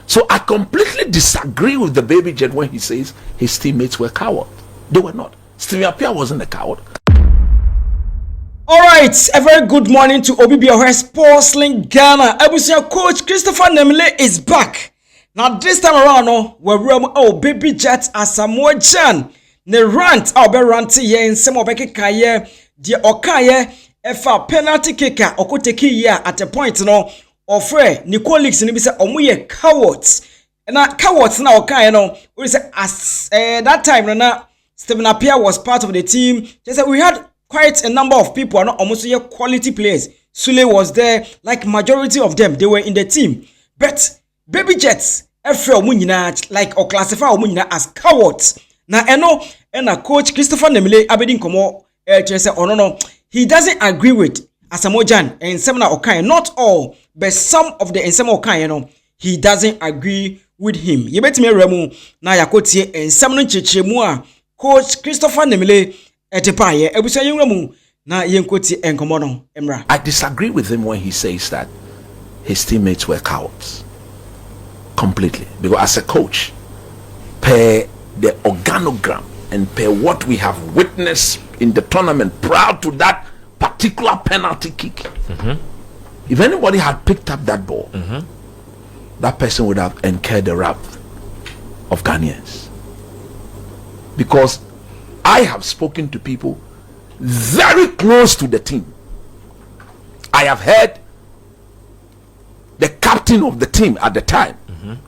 So I completely disagree with the baby jet when he says his teammates were cowards. They were not. Stevie Appiah wasn't a coward. All right, a very good morning to Obibia Sports Link Ghana. Ebusia coach Christopher Nimley is back. Now this time around, we're baby jet Asamoah Gyan. Ne rant I'll be ranting here in some of the the Okaye efa penalty kicker okoteki here at a point no ofre ni colleagues ni be say omuye cowards. Na cowards na Okaye no we say as that time na Stephen Appiah was part of the team. Just say we had quite a number of people and almost quality players. Sule was there, like majority of them, they were in the team. But baby jets, like or classify as cowards. Now, coach Christopher Nimley Abedin Komo no, he doesn't agree with Asamoah Gyan and Semna Okaye. Not all, but some of the Asamoah Gyan, no, he doesn't agree with him. You bet me Remu na yakotie and Semna Chechemua, coach Christopher Nimley. I disagree with him when he says that his teammates were cowards. Completely. Because as a coach, per the organogram and per what we have witnessed in the tournament prior to that particular penalty kick, if anybody had picked up that ball, that person would have incurred the wrath of Ghanaians. Because I have spoken to people very close to the team. I have heard the captain of the team at the time,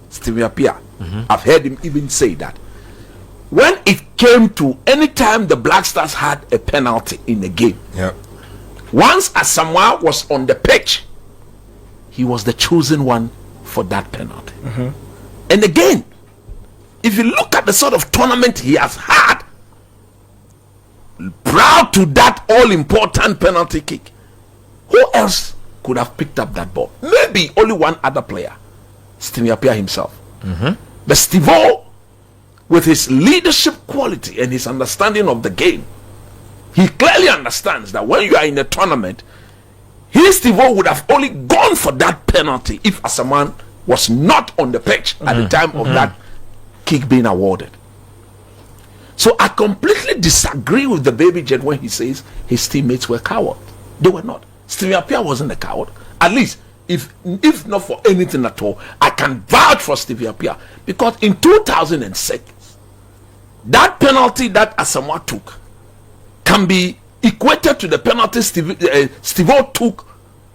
Stevie Appiah. I've heard him even say that when it came to any time the Black Stars had a penalty in the game, once Asamoah was on the pitch, he was the chosen one for that penalty. And again, if you look at the sort of tournament he has had prior to that all-important penalty kick, who else could have picked up that ball? Maybe only one other player, Stevie Appiah himself. But Steve-O, with his leadership quality and his understanding of the game, he clearly understands that when you are in a tournament, Steve-O would have only gone for that penalty if Asamoah was not on the pitch at the time of that kick being awarded. So I completely disagree with the baby jet when he says his teammates were cowards. They were not. Stevie Appiah wasn't a coward. At least, if not for anything at all, I can vouch for Stevie Appiah. Because in 2006, that penalty that Asamoah took can be equated to the penalty Steve-O took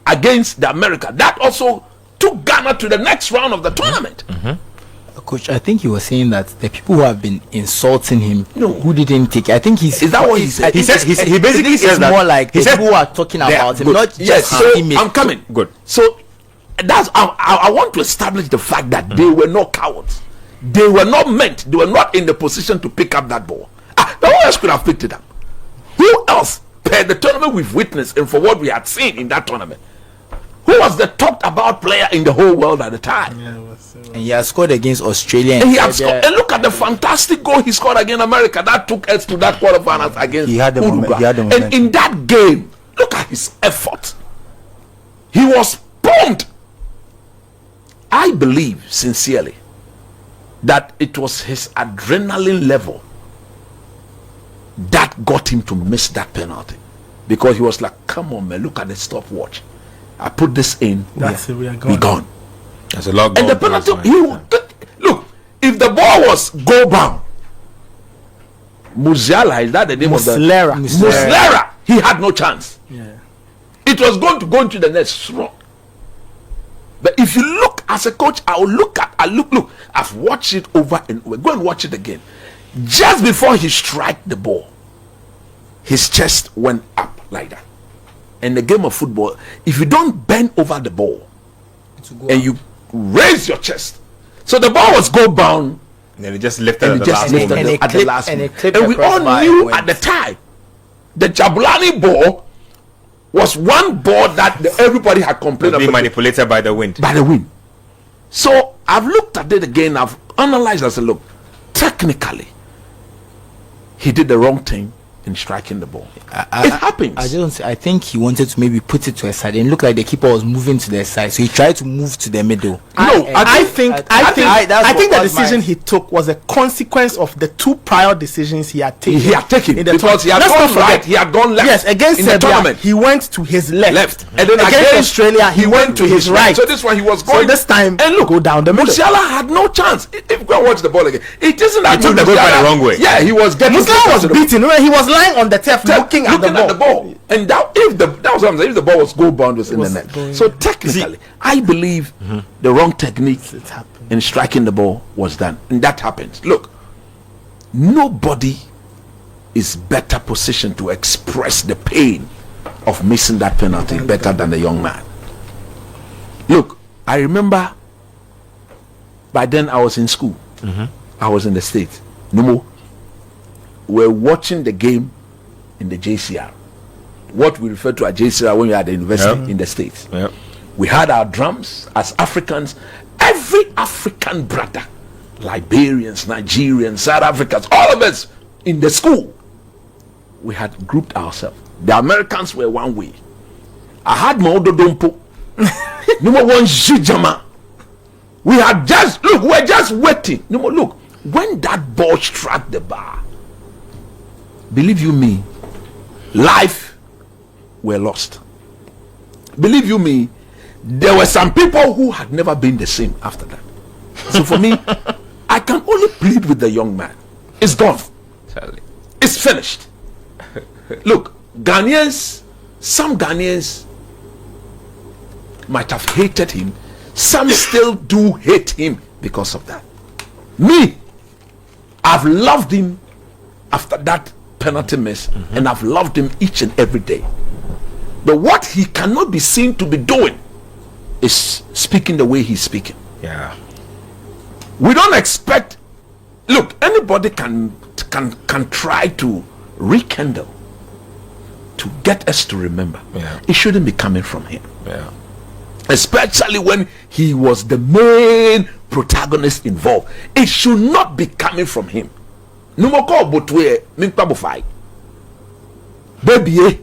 against the America. That also took Ghana to the next round of the tournament. Coach, I think he was saying that the people who have been insulting him, who didn't take it, I think he's. Is that what he said? He basically says that more like the people who are talking about him, not just so his I'm coming. Good. So that's I want to establish the fact that they were not cowards. They were not meant. They were not in the position to pick up that ball. No one else could have picked it up. Who else, per the tournament we've witnessed and for what we had seen in that tournament, who was the talked about player in the whole world at the time? And he has scored against Australia. And he had scored. And look at the fantastic goal he scored against America. That took us to that quarterfinals against Uruguay. And in that game, look at his effort. He was pumped. I believe sincerely that it was his adrenaline level that got him to miss that penalty. Because he was like, come on, man, look at the stopwatch. I put this in, we're gone. That's a lot. And the penalty, look, if the ball was goal bound, Musiala, is that the name of the Muslera, he had no chance. It was going to go into the net strong. But if you look as a coach, look, I've watched it over and over. Go and watch it again. Just before he struck the ball, his chest went up like that. In the game of football, if you don't bend over the ball and you raise your chest, so the ball was goal bound, and then it just lifted at the last moment. And we all knew at the time the Jabulani ball was one ball that everybody had complained about, being manipulated by the wind. So I've looked at it again. I've analyzed. I said, look, technically, he did the wrong thing in striking the ball. It happens. I think he wanted to maybe put it to a side. It looked like the keeper was moving to the side, so he tried to move to the middle. I think the decision he took was a consequence of the 2 prior decisions he had taken. Because he had gone right, he had gone left. Yes, against the tournament, he went to his left. And then against Australia, he went to his right. So this one he was going. So this time, and look, go down the middle. Musiala had no chance. If you go watch the ball again, it isn't that he took the ball by the wrong way. Yeah, he was getting. Musiala was beaten. He was lying on the turf looking at the ball. And that was what I'm saying. If the ball was goal bound, was in the net. So technically, I believe the wrong technique in striking the ball was done, and that happens. Look, nobody is better positioned to express the pain of missing that penalty better than the young man. Look, I remember by then I was in school. I was in the States. No more. We're watching the game in the JCR. What we refer to as JCR when we are at the university in the States. Yep. We had our drums as Africans. Every African brother, Liberians, Nigerians, South Africans, all of us in the school, we had grouped ourselves. The Americans were one way. I had Maudo Dompo. Number one Jijama. We had just we're just waiting. No more look. When that ball struck the bar, believe you me, life were lost. Believe you me, there were some people who had never been the same after that. So for me, I can only plead with the young man. It's gone. It's finished. Look, some Ghanaians might have hated him. Some still do hate him because of that. Me, I've loved him after that penalty miss, and I've loved him each and every day. But what he cannot be seen to be doing is speaking the way he's speaking. Yeah. We don't expect. Look, anybody can try to rekindle, to get us to remember. Yeah. It shouldn't be coming from him. Yeah. Especially when he was the main protagonist involved. It should not be coming from him. No more call but we minkpabofai. Baby,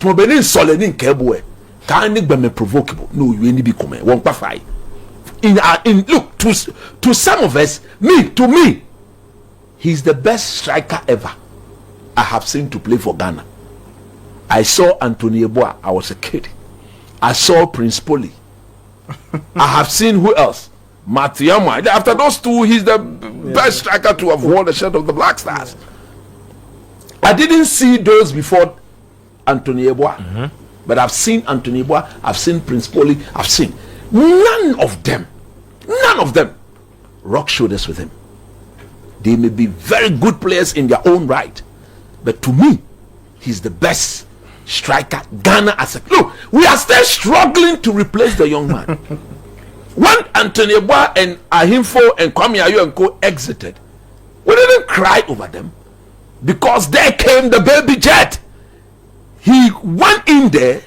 to be in solenin kebwe. Can be provocable. No, you ain't be coming. Won't pafai. In look to some of us, to me, he's the best striker ever I have seen to play for Ghana. I saw Anthony Yeboah. I was a kid. I saw Prince Poli. I have seen who else? Matiyama. After those two, he's the best striker to have worn the shirt of the Black Stars. I didn't see those before Anthony Yeboah. But I've seen Anthony Yeboah, I've seen Prince Poli, I've seen. None of them rock shoulders with him. They may be very good players in their own right, but to me, he's the best striker Ghana as a look. We are still struggling to replace the young man. When Anthony Yeboah and Ahimfo and Kwame Ayo and Co exited, we didn't cry over them because there came the baby jet. He went in there,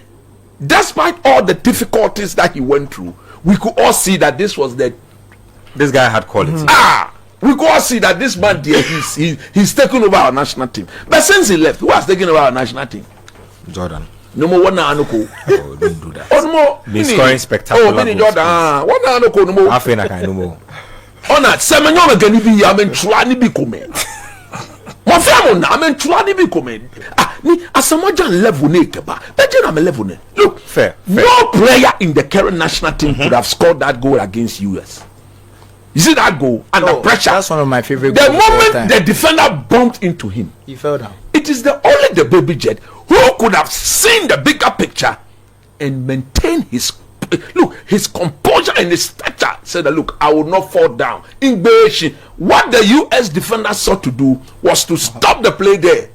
despite all the difficulties that he went through. We could all see that this guy had quality. We could all see that this man there, he's taken over our national team. But since he left, who has taken over our national team? Jordan. No more one Anoko. Oh, don't do that. No more. Been scoring spectacular. Oh, many Jordan. One Anoko no more. I feel like I no more. On that, Semenyo can be. I mean, Truani be coming. My family now. I mean, Truani be coming. Ni Asamoah Gyan level ne keba. But you know, level ne. Look, fair. No player in the current national team could have scored that goal against US. You see that goal under pressure? That's one of my favorite goals. The moment the defender bumped into him, he fell down. It is only the baby jet who could have seen the bigger picture and maintain his composure and his stature. Said that, look, I will not fall down. In Beijing, what the US defender sought to do was to stop the play there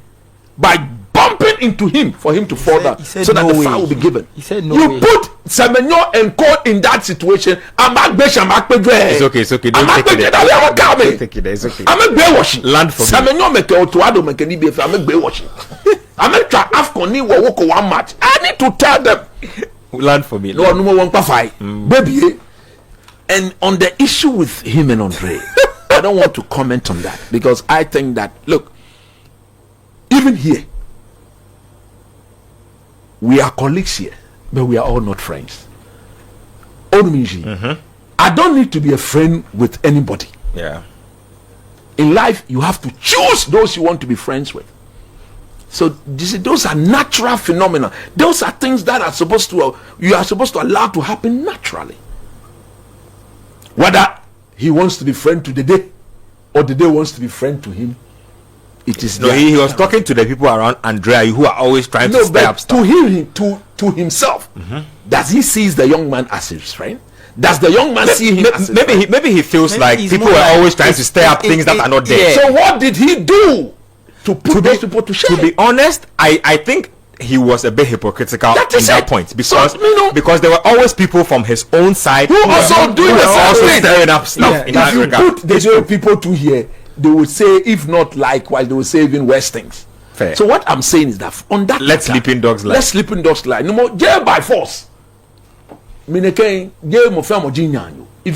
by bumping into him for him to fall down, so that the foul will be given. He said no you way. Put Semenyo and Cole in that situation. It's okay. Don't take it there. It's okay. I'm a bear washing. Land for me. Semenyo make Otuado make any beef. I'm a bear washing. I'm a try Afcon ni walk one match. I need to tell them. Land for me. No one fight, baby. And on the issue with him and Andre, I don't want to comment on that because I think that look, even here, we are colleagues here, but we are all not friends. I don't need to be a friend with anybody. Yeah. In life, you have to choose those you want to be friends with. So you see, those are natural phenomena. Those are things that are supposed to you are supposed to allow to happen naturally. Whether he wants to be friend to Dede or Dede wants to be friend to him, it is. No, he was talking to the people around Andrea who are always trying to stay up stuff. To him, to himself, does he see the young man as his friend? Does the young man see him as his friend? Maybe he feels like people are always trying to stir up things that are not there. So what did he do to put those people to shame? To be honest, I think he was a bit hypocritical at that point because there were always people from his own side who also doing the same thing, stirring up stuff in that regard. If you put the people to here, they will say, if not likewise, they will say even worse things. Fair. So what I'm saying is that on that, let sleeping dogs lie. Let sleeping dogs lie. No more jail by force. If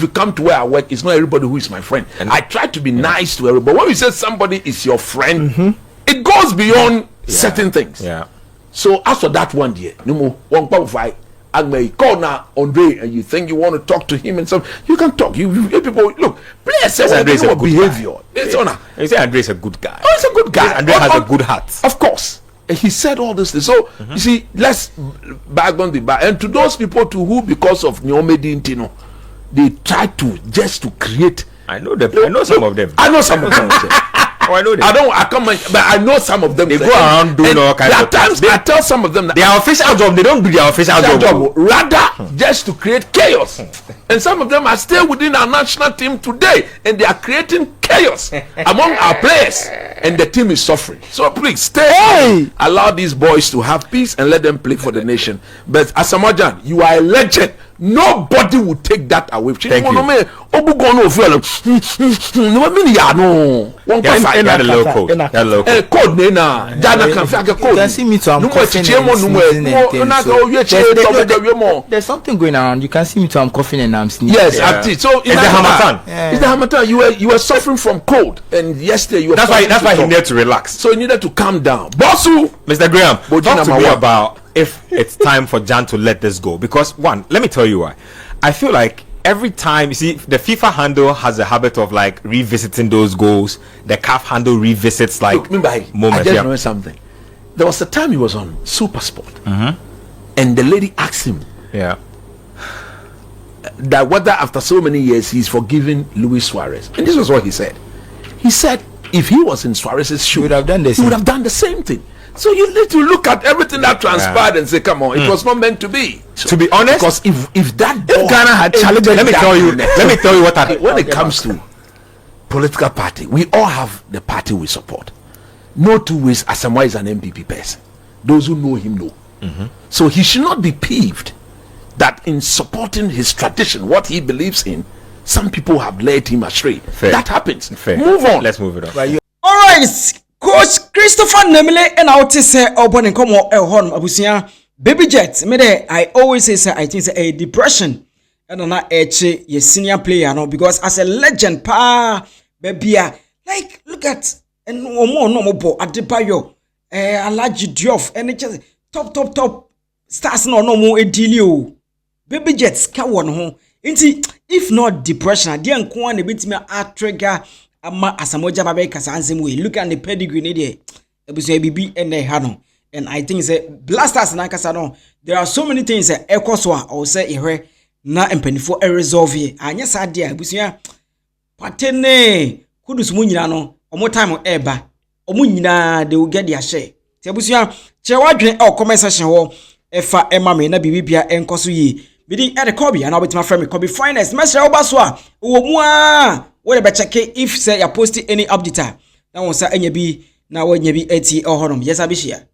you come to where I work, it's not everybody who is my friend. And I try to be nice to everybody. When you say somebody is your friend, it goes beyond certain things. Yeah. So as for that one year, no more one qualify. I may call now Andre, and you think you want to talk to him and so you can talk. You people look. Please say Andre's a behavior. It's honor. You say Andre is a good guy. Oh, he's a good guy. Andre has a good heart. Of course. And he said all this. So you see, let's back on the back. And to those people to who, because of Nyomedi Intino, they try to just to create. I know them. I know some of them. I know some of them. Oh, I know them. I can't, but I know some of them. They go around doing all kinds of things. I tell some of them that their official job, they don't do their official job. Rather, just to create chaos. And some of them are still within our national team today, and they are creating chaos among our players, and the team is suffering. So please stay. Allow these boys to have peace and let them play for the nation. But Asamoah Gyan, you are a legend. Nobody will take that away. Thank you. There's something going around. You can see me too. I'm coughing and I'm sneezing. Yes, so it's the Hamatan. It's the Hamatan. You were suffering from cold, and yesterday you were. That's why he needed to relax. So you needed to calm down. Bossu, Mr. Graham, talk to me about if it's time for Gyan to let this go. Because one, let me tell you why. I feel like every time, you see, the FIFA handle has a habit of like revisiting those goals. The CAF handle revisits like moments. I just know something. There was a time he was on Super Sport, and the lady asked him, that whether after so many years he's forgiven Luis Suarez, and this was what he said. He said if he was in Suarez's shoe, he would have done the same thing. So you need to look at everything that transpired and say, come on, it was not meant to be. So, to be honest, because if Ghana had challenged, let me tell you what happened. When it comes to political party, we all have the party we support. No two ways. Asamoah is an MPP person. Those who know him know. So he should not be peeved that in supporting his tradition, what he believes in, some people have led him astray. Fair. That happens. Fair. Move on. Let's move it on. All right. Coach Christopher Nimley and I would say open come on abusia baby jet me there I always say I think a depression and na eche your senior player no because as a legend pa baby like look at and no more Adebayo Alaji Diouf and just top stars no more edilio baby jets ka won ho nti if not depression dey nko an ebetimi a trigger ama Asamoah Gyan babe kasa ansem we look at the pedigree ne dey ebuso bibi ene ha no and I think say blasters na kasa no there are so many things ekoso a or say ehwe na empanifo resolve here anya sa dey ebuso patene kudus mu nyina no omo time eba omo nyina they will get their share ti ebuso che wadwen comment section ho efa ema me na bibibia enkoso yi bidi e record and obetima frame Kobe finest mesra obaso a wo mu a we be check if say you post any update na won sa anya bi na wanya bi eti ohonom yes abishia